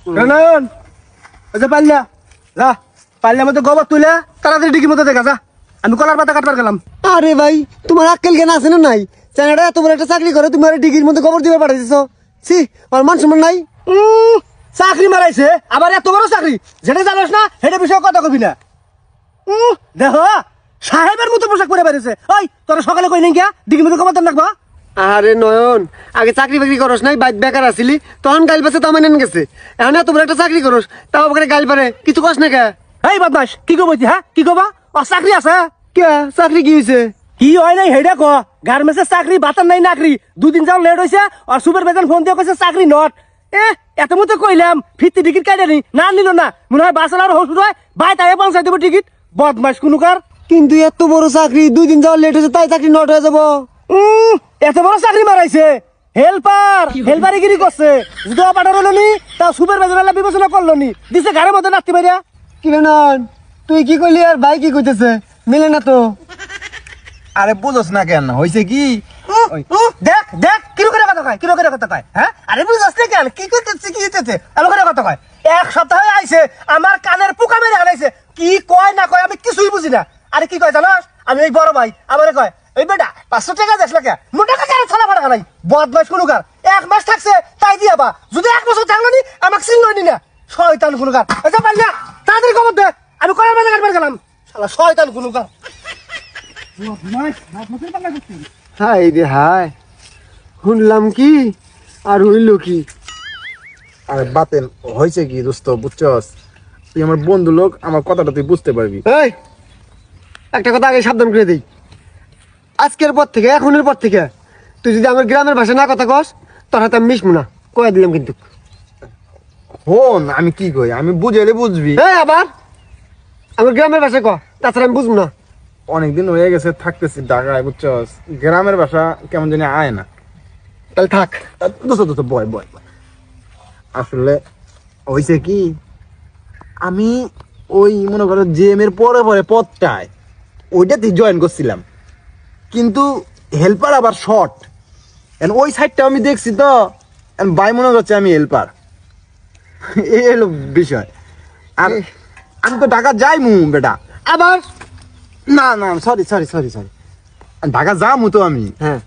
নয়ন আচ্ছা পাল্লা যা পাল্লার মধ্যে গোবর তুলে তাড়াতাড়ি ডিগির মধ্যে দেখা যা আমি কলার পাতা কাটবার গেলাম। আরে ভাই তোমার আক্কেল জ্ঞান আছে না নাই? চ্যাংড়া এত বড় একটা চাকরি করে তুমি আর ডিগির মধ্যে গোবর দিবে পাঠাইছো? ছি, আর মান সম্মান নাই। চাকরি মারাইছে আবার এত বড় চাকরি, যেটা জানোস না সেটা বিষয়ে কথা কবি না। দেখো সাহেবের মতো পোশাক পরে বেরিয়েছে। ওই তোরা সকালে কই নাই গিয়া ডিগির মধ্যে গোবর দেন রাখবা? আরে নয়ন, আগে চাকরি বাকরি করস নাই, বাইক বেকার আসিলি, তখন গাইল পাশে তো আমার নেন গেছে। এখন এত বড় একটা চাকরি করস, তাও ওখানে গাইল পারে কিছু কস না কে? এই বদমাস কি কব হ্যাঁ কি কবা? ও চাকরি আছে কে চাকরি কি হয়েছে? কি হয় নাই হেডা ক গার্মেন্টসের চাকরি বাতার নাই নাকরি। দুদিন যাও লেট হয়েছে আর সুপারভাইজার ফোন দিয়ে কইছে চাকরি নট। এত মতো কইলাম ফিরতি টিকিট কাটে নি না নিল না, মনে হয় বাসের আর হসুর হয় বাই তাই পৌঁছাই দেবো টিকিট। বদমাস কোনকার। কিন্তু এত বড় চাকরি 2 দিন যাওয়া লেট হয়েছে তাই চাকরি নট হয়ে যাবো? এত বড় চাকরি মারাইছে। হেল্পারিগিরি করছে। যদি অপারেটর হলো নি তা সুপারভাইজার বিবেচনা করলো নি, দিছে ঘরের মধ্যে নাচতে পারিয়া। কি রে নয়ন, তুই কি কইলি আর ভাই কি কইতেছে? মিলে না তো। আরে বুঝোস না কেন হয়েছে কি? দেখ দেখ কিরো করে কথা কয়, কিরো করে কথা কয়। হ্যাঁ আরে বুঝছ না কেন কি করতেছে কি হইতেছে এলো করে কথা কয়। এক সপ্তাহ আইছে আমার কানের পোকা মেরে হারাইছে। কি কয় না কয় আমি কিছুই বুঝি না। আরে কি কয় জানোস? আমি এই বড় ভাই আমারে কয় এই বেটা 500 টাকা দেশ লাগে মোটা টাকা ছাড়া ভাড়া নাই। বদমাস কোনকার। 1 মাস থাকছে তাই দিয়াবা, যদি 1 বছর থাকলো নি আমাকে চিনলই নি না। শয়তান কোনকার। আচ্ছা পাল্লা তাড়াতাড়ি খবর দে, আমি কলার বাজার কাটবার গেলাম। শালা শয়তান কোনকার। হাই রে হাই, শুনলাম কি আর হইল কি? আরে বাতেন হয়েছে কি দোস্ত বুঝছস? তুই আমার বন্ধু লোক, আমার কথাটা তুই বুঝতে পারবি। এই একটা কথা আগে সাবধান করে দেই, আজকের পর থেকে এখনের পর থেকে তুই যদি আমার গ্রামের ভাষা না কথা কস তোর হাতে আমি মিশবো না, কয়ে দিলাম কিন্তু। হন আমি কি কই, আমি বুঝাইলে বুঝবি। এই আবার আমার গ্রামের ভাষা ক, তাছাড়া আমি বুঝবো না। অনেকদিন হয়ে গেছে থাকতেছি ঢাকায় বুঝছস, গ্রামের ভাষা কেমন জানি আয় না। তাহলে থাক। দোস্ত দোস্ত বয় বয় বয়। আসলে হয়েছে কি, আমি ওই মনে করো জিএম এর পরে পরে পদটায় ওইটাতে জয়েন করছিলাম, কিন্তু হেল্পার আবার শর্ট। ওই সাইডটা আমি দেখছি তো ভাই মনে হচ্ছে আমি হেল্পার। এই হলো বিষয়। আর আমি তো ঢাকা যাইমু বেটা। আবার না না sorry sorry sorry sorry, Dhaka যামু তো আমি। হ্যাঁ,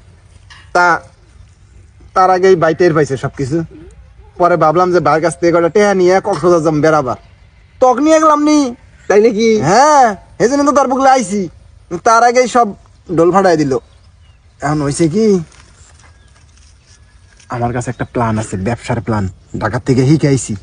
তার আগেই ভাই টের পাইছে সবকিছু। পরে ভাবলাম যে ভাইয়ের কাছ থেকে কটা টেহা নিয়ে কক্সবাজার যাম বেড়াবার, তক নিয়ে গেলাম নি। তাই নাকি? হ্যাঁ এই জন্য তো তার বুকলে আইসি। তার আগেই সব ডোল ফাটাই দিল। এখন হয়েছে কি, আমার কাছে একটা প্ল্যান আছে, ব্যবসার প্ল্যান, ঢাকা থেকে হিকে আইসি।